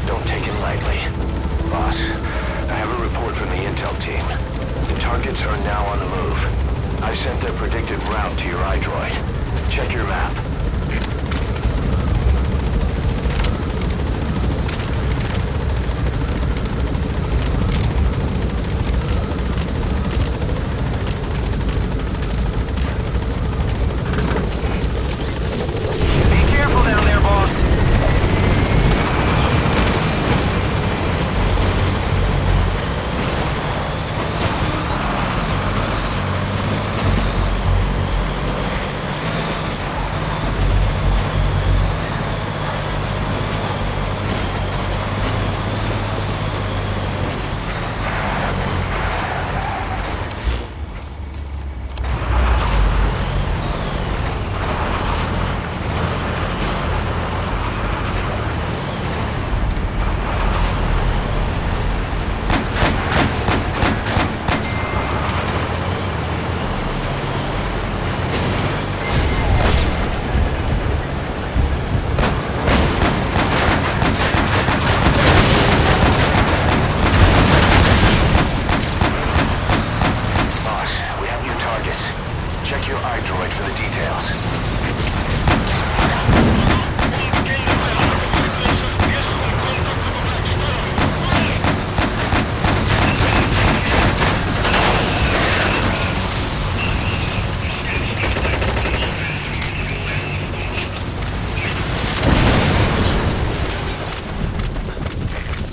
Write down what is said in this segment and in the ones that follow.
don't take it lightly. Boss, I have a report from the intel team. The targets are now on the move. I've sent their predicted route to your iDroid. Check your map.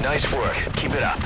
Nice work. Keep it up.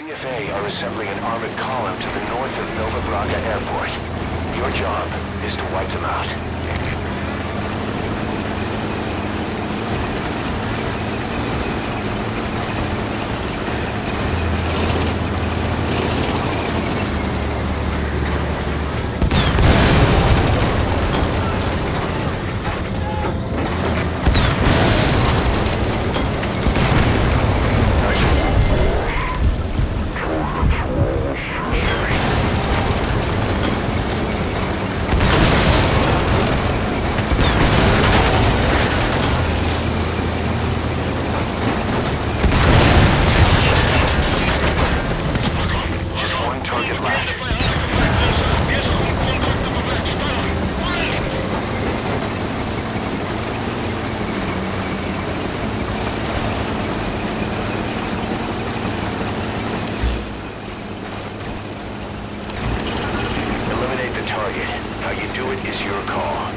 CFA are assembling an armored column to the north of Nova Braga Airport. Your job is to wipe them out. How you do it is your call.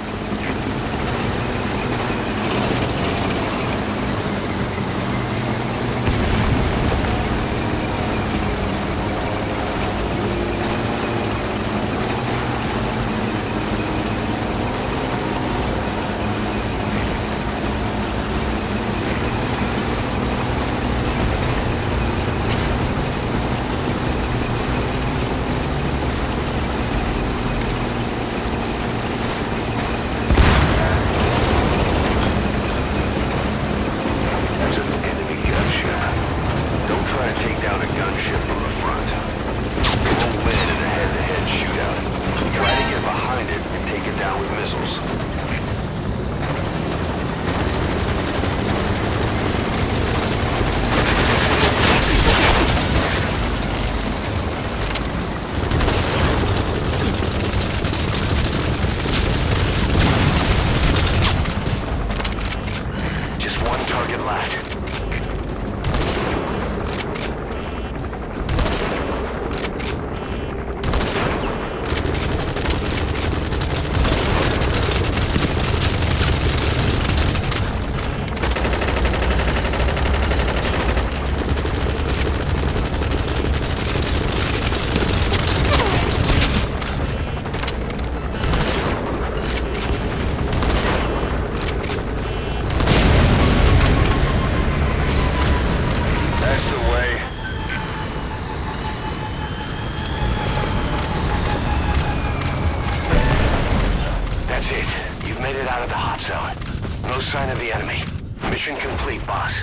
No sign of the enemy. Mission complete, boss.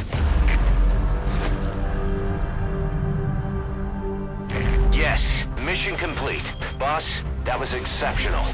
Yes, mission complete. Boss, that was exceptional.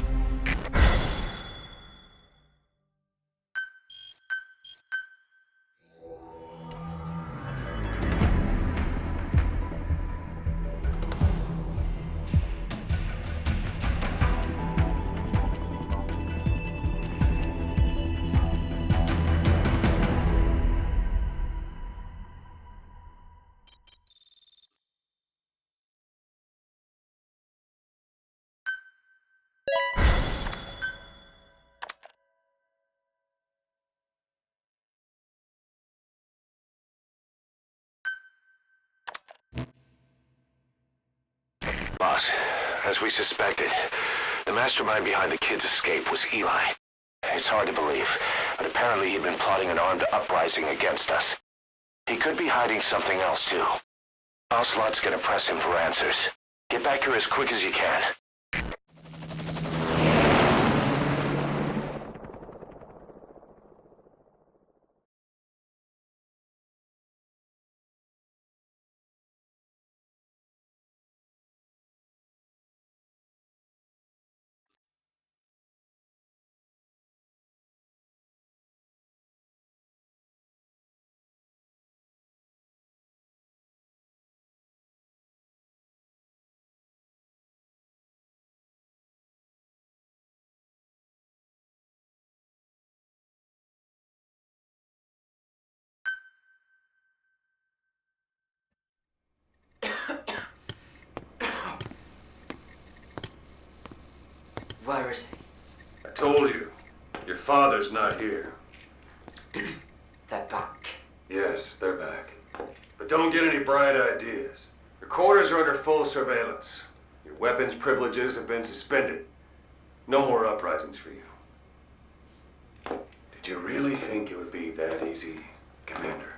Boss, as we suspected, the mastermind behind the kid's escape was Eli. It's hard to believe, but apparently he'd been plotting an armed uprising against us. He could be hiding something else too. Ocelot's gonna press him for answers. Get back here as quick as you can. Where is he? I told you. Your father's not here. They're back. Yes, they're back. But don't get any bright ideas. They're quarters are under full surveillance. Your weapons privileges have been suspended. No more uprisings for you. Did you really think it would be that easy, Commander?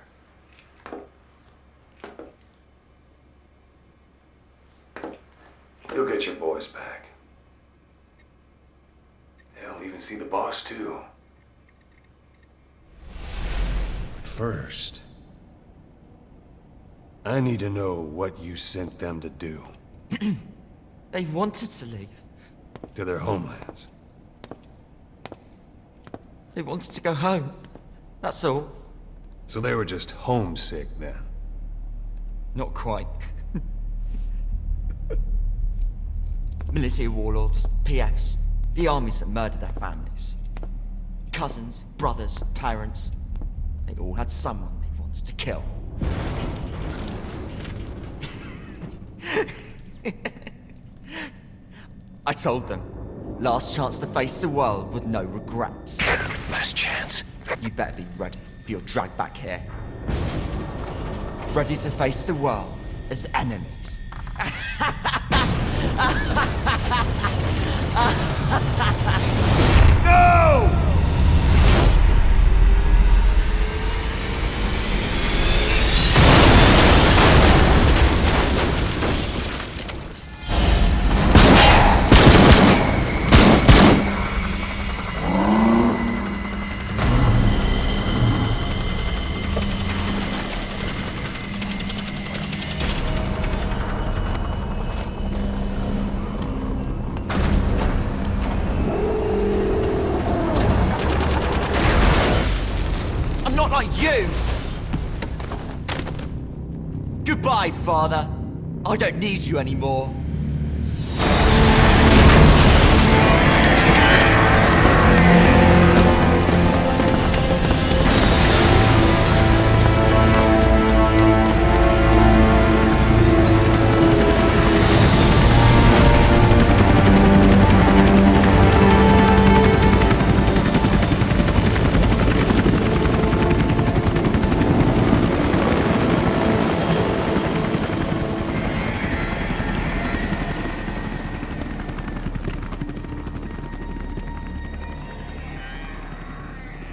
You'll get your boys back. They'll even see the boss, too. But first, I need to know what you sent them to do. They wanted to leave. To their homelands. They wanted to go home. That's all. So they were just homesick then. Not quite. Militia warlords, PFs, the armies that murdered their families. Cousins, brothers, parents. They all had someone they wanted to kill. I told them, last chance to face the world with no regrets. Last chance. You better be ready for your drag back here. Ready to face the world as enemies. No! I'm not like you! Goodbye, Father. I don't need you anymore.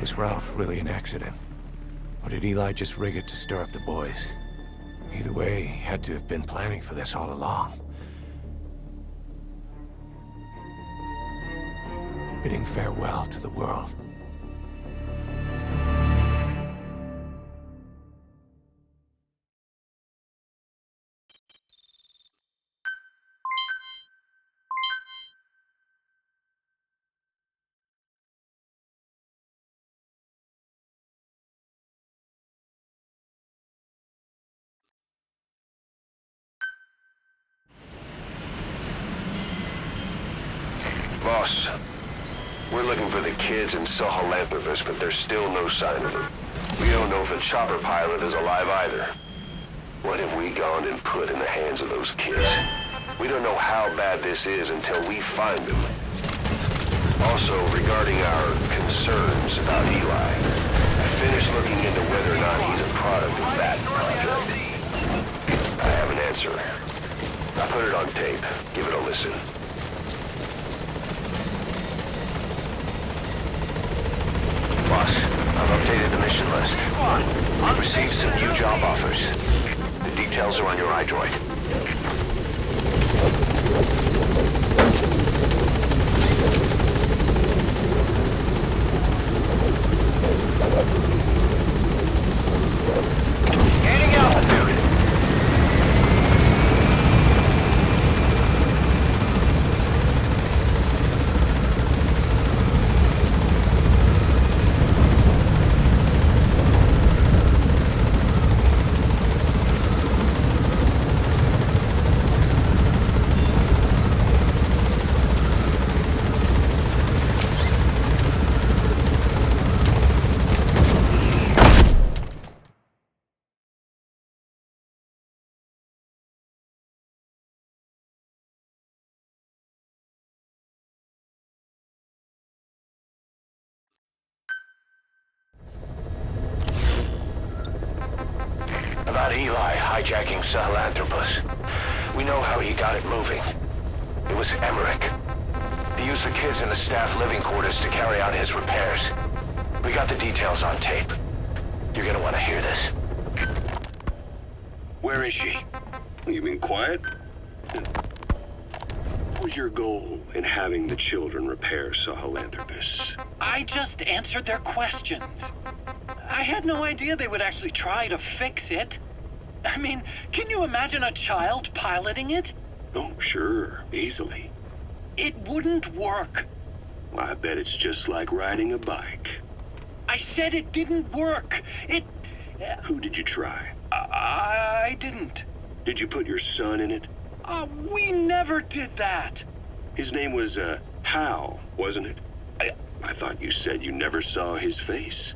Was Ralph really an accident? Or did Eli just rig it to stir up the boys? Either way, he had to have been planning for this all along. Bidding farewell to the world. Boss, we're looking for the kids in Sahelanthropus, but there's still no sign of them. We don't know if the chopper pilot is alive either. What have we gone and put in the hands of those kids? We don't know how bad this is until we find them. Also, regarding our concerns about Eli, I finished looking into whether or not he's a product of that project. I have an answer. I put it on tape. Give it a listen. Boss, I've updated the mission list. We've received some new job offers. The details are on your iDroid. Gaining altitude. about Eli hijacking Sahelanthropus. We know how he got it moving. It was Emmerich. He used the kids in the staff living quarters to carry out his repairs. We got the details on tape. You're gonna want to hear this. Where is she? You mean quiet? What was your goal in having the children repair Sahelanthropus? I just answered their questions. I had no idea they would actually try to fix it. I mean, can you imagine a child piloting it? Oh, sure. Easily. It wouldn't work. Well, I bet it's just like riding a bike. I said it didn't work. Who did you try? I didn't. Did you put your son in it? We never did that. His name was, Hal, wasn't it? I thought you said you never saw his face.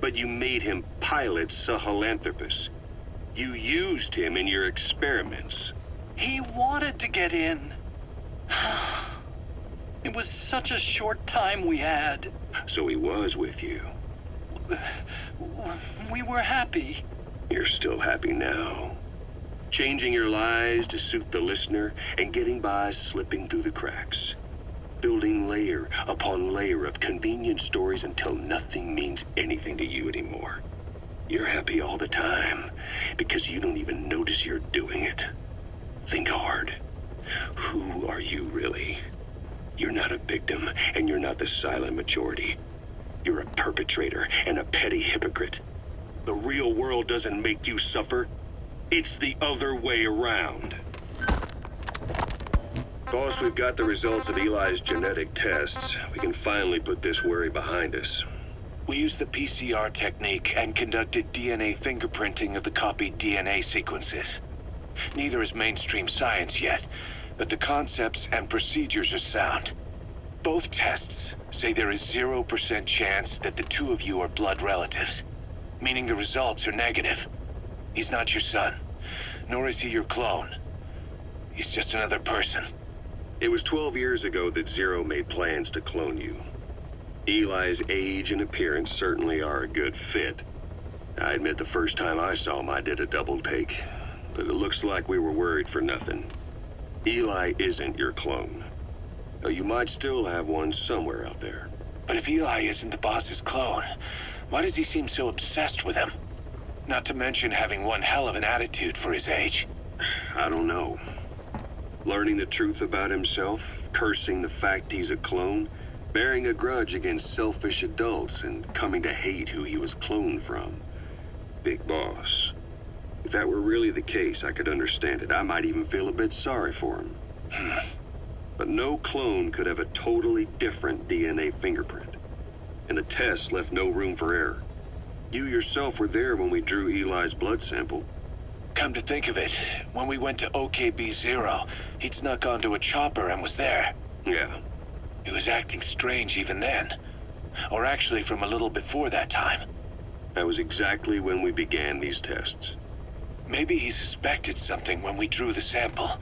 But you made him pilot Sahelanthropus. You used him in your experiments. He wanted to get in. It was such a short time we had. So he was with you. We were happy. You're still happy now. Changing your lies to suit the listener and getting by slipping through the cracks. Building layer upon layer of convenient stories until nothing means anything to you anymore. You're happy all the time because you don't even notice you're doing it. Think hard. Who are you really? You're not a victim, and you're not the silent majority. You're a perpetrator and a petty hypocrite. The real world doesn't make you suffer. It's the other way around. Boss, we've got the results of Eli's genetic tests. We can finally put this worry behind us. We used the PCR technique and conducted DNA fingerprinting of the copied DNA sequences. Neither is mainstream science yet, but the concepts and procedures are sound. Both tests say there is 0% chance that the two of you are blood relatives, meaning the results are negative. He's not your son, nor is he your clone. He's just another person. It was 12 years ago that Zero made plans to clone you. Eli's age and appearance certainly are a good fit. I admit the first time I saw him, I did a double take. But it looks like we were worried for nothing. Eli isn't your clone. Though you might still have one somewhere out there. But if Eli isn't the boss's clone, why does he seem so obsessed with him? Not to mention having one hell of an attitude for his age. I don't know. Learning the truth about himself, cursing the fact he's a clone, bearing a grudge against selfish adults, and coming to hate who he was cloned from. Big boss. If that were really the case, I could understand it. I might even feel a bit sorry for him. But no clone could have a totally different DNA fingerprint. And the test left no room for error. You yourself were there when we drew Eli's blood sample. Come to think of it, when we went to OKB-0, he'd snuck onto a chopper and was there. Yeah. He was acting strange even then. Or actually from a little before that time. That was exactly when we began these tests. Maybe he suspected something when we drew the sample,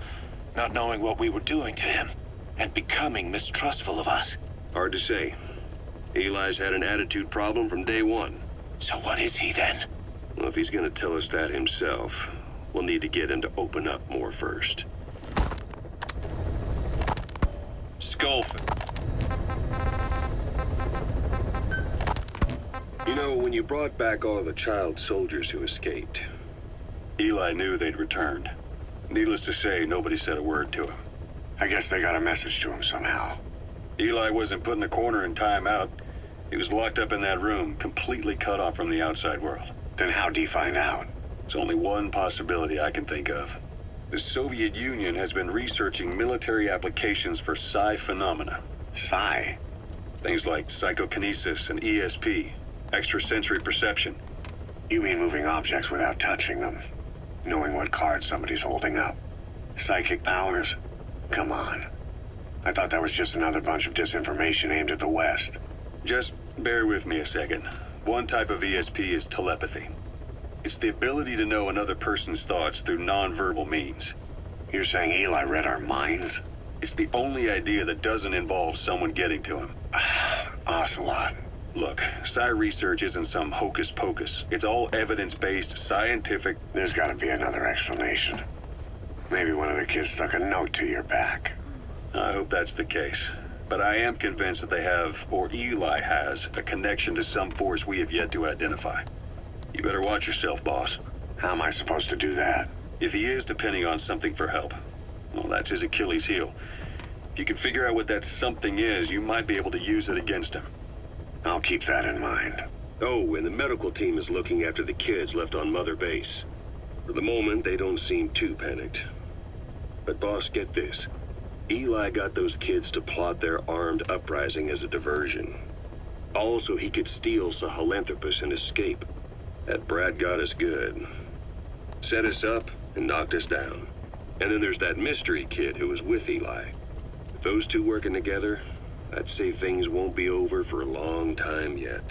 not knowing what we were doing to him, and becoming mistrustful of us. Hard to say. Eli's had an attitude problem from day one. So what is he then? Well, if he's gonna tell us that himself, we'll need to get him to open up more first. Skullfin. You know, when you brought back all of the child soldiers who escaped, Eli knew they'd returned. Needless to say, nobody said a word to him. I guess they got a message to him somehow. Eli wasn't put in a corner in timeout. He was locked up in that room, completely cut off from the outside world. Then how'd he find out? It's only one possibility I can think of. The Soviet Union has been researching military applications for psi phenomena. Psi? Things like psychokinesis and ESP, extrasensory perception. You mean moving objects without touching them? Knowing what card somebody's holding up? Psychic powers? Come on. I thought that was just another bunch of disinformation aimed at the West. Just bear with me a second. One type of ESP is telepathy. It's the ability to know another person's thoughts through nonverbal means. You're saying Eli read our minds? It's the only idea that doesn't involve someone getting to him. Ocelot. Look, Psi research isn't some hocus pocus. It's all evidence-based, scientific... There's gotta be another explanation. Maybe one of the kids stuck a note to your back. I hope that's the case. But I am convinced that they have, or Eli has, a connection to some force we have yet to identify. You better watch yourself, boss. How am I supposed to do that? If he is depending on something for help, well, that's his Achilles heel. If you can figure out what that something is, you might be able to use it against him. I'll keep that in mind. Oh, and the medical team is looking after the kids left on Mother Base. For the moment, they don't seem too panicked. But boss, get this. Eli got those kids to plot their armed uprising as a diversion. Also, he could steal Sahelanthropus and escape. That brat got us good. Set us up and knocked us down. And then there's that mystery kid who was with Eli. With those two working together, I'd say things won't be over for a long time yet.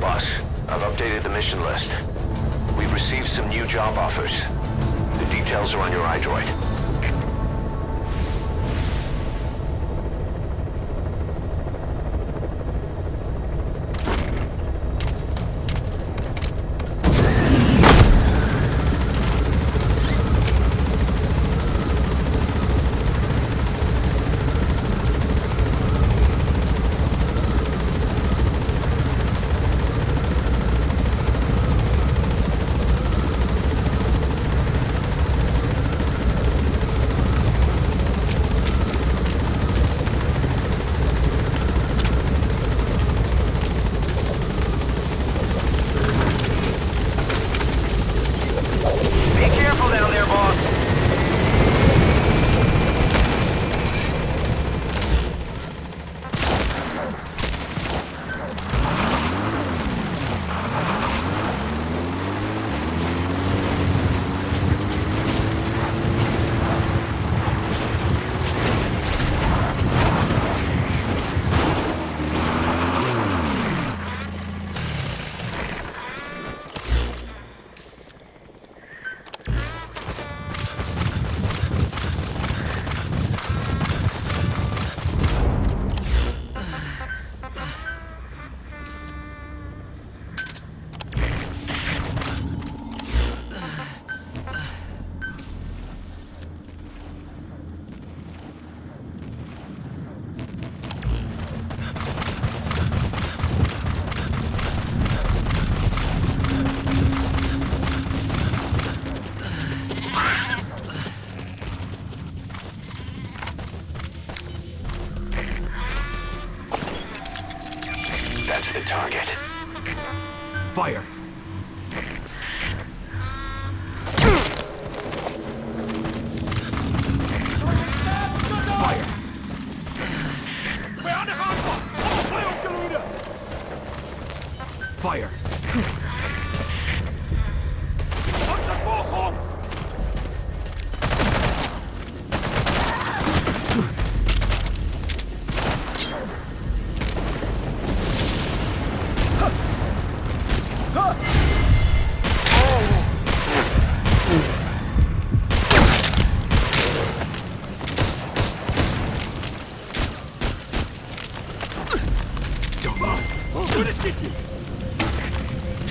Boss, I've updated the mission list. We've received some new job offers. The details are on your iDroid. target. Fire! Fire! Fire!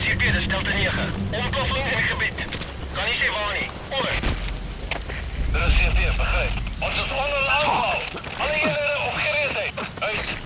Sierpeerder stelt de neergang. Ontploffing in het gebied. Kan niet zien waar niet. Over. Er is CRT, begrijp. Ons is onder een aanval. Alle eenheden op gereedheid. Uit.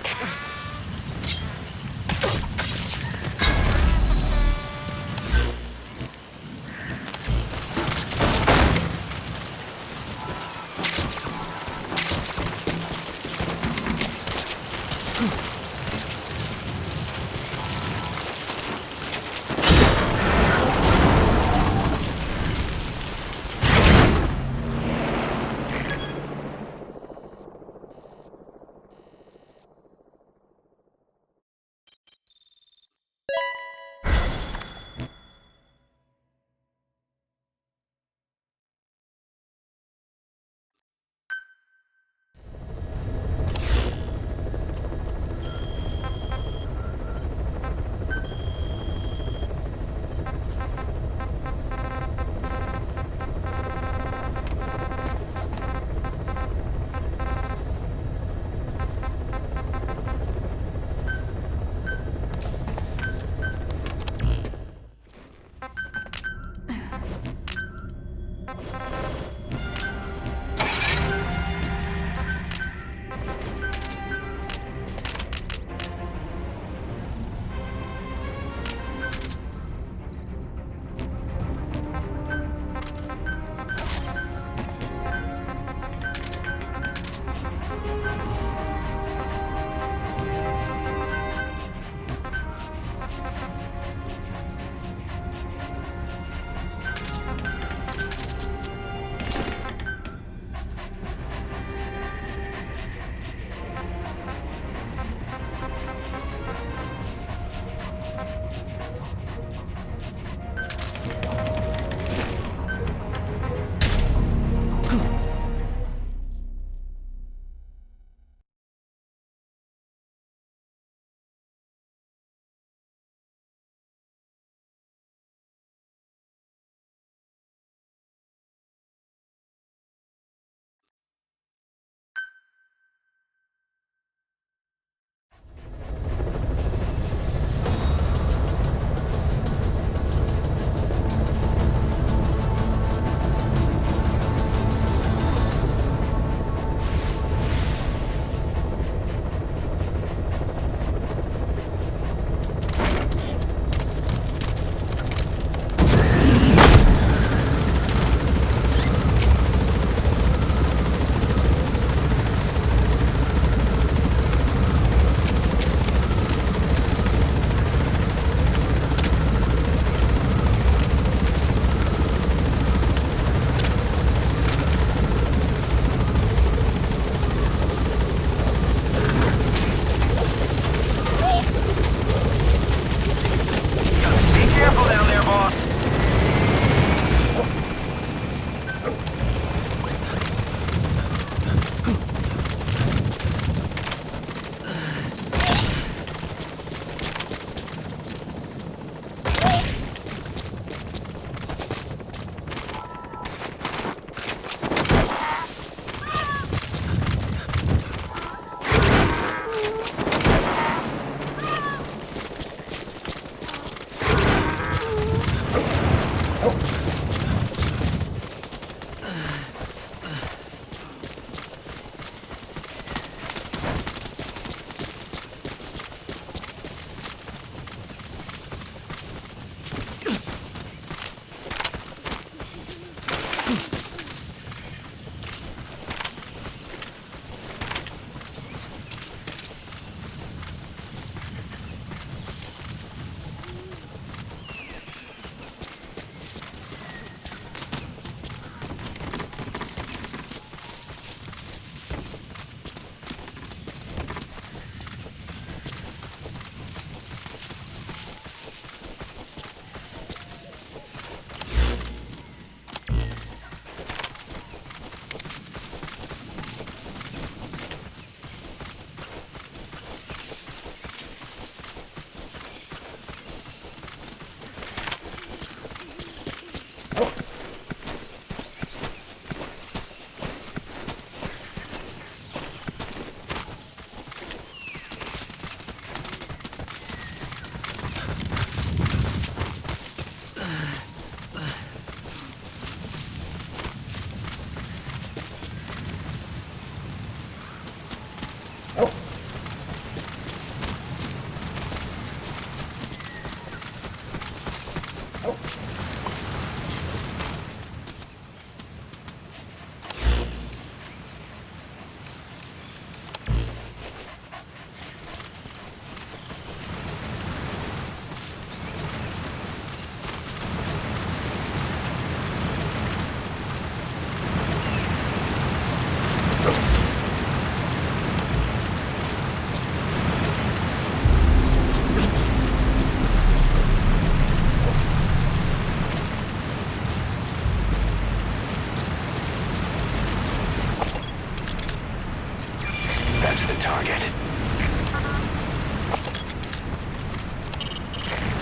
target.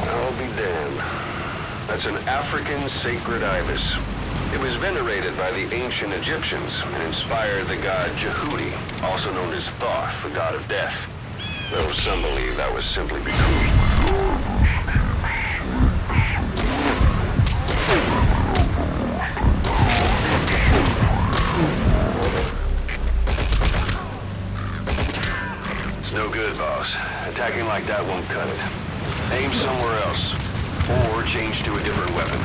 I'll be damned. That's an African sacred ibis. It was venerated by the ancient Egyptians and inspired the god Jehudi, also known as Thoth, the god of death. Though some believe that was simply because... It's no good, boss. Attacking like that won't cut it. Aim somewhere else, or change to a different weapon.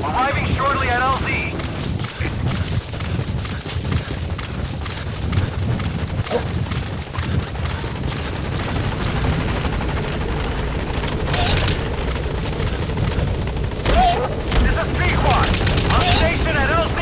Arriving shortly at LZ. This is Pequod. On station at LZ.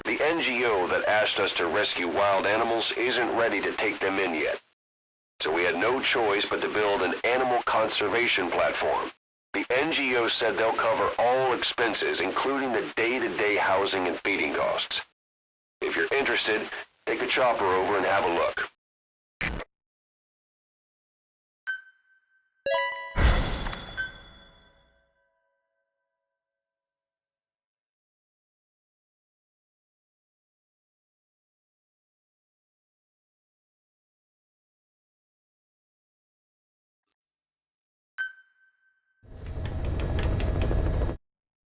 The NGO that asked us to rescue wild animals isn't ready to take them in yet. So we had no choice but to build an animal conservation platform. The NGO said they'll cover all expenses, including the day-to-day housing and feeding costs. If you're interested, take a chopper over and have a look.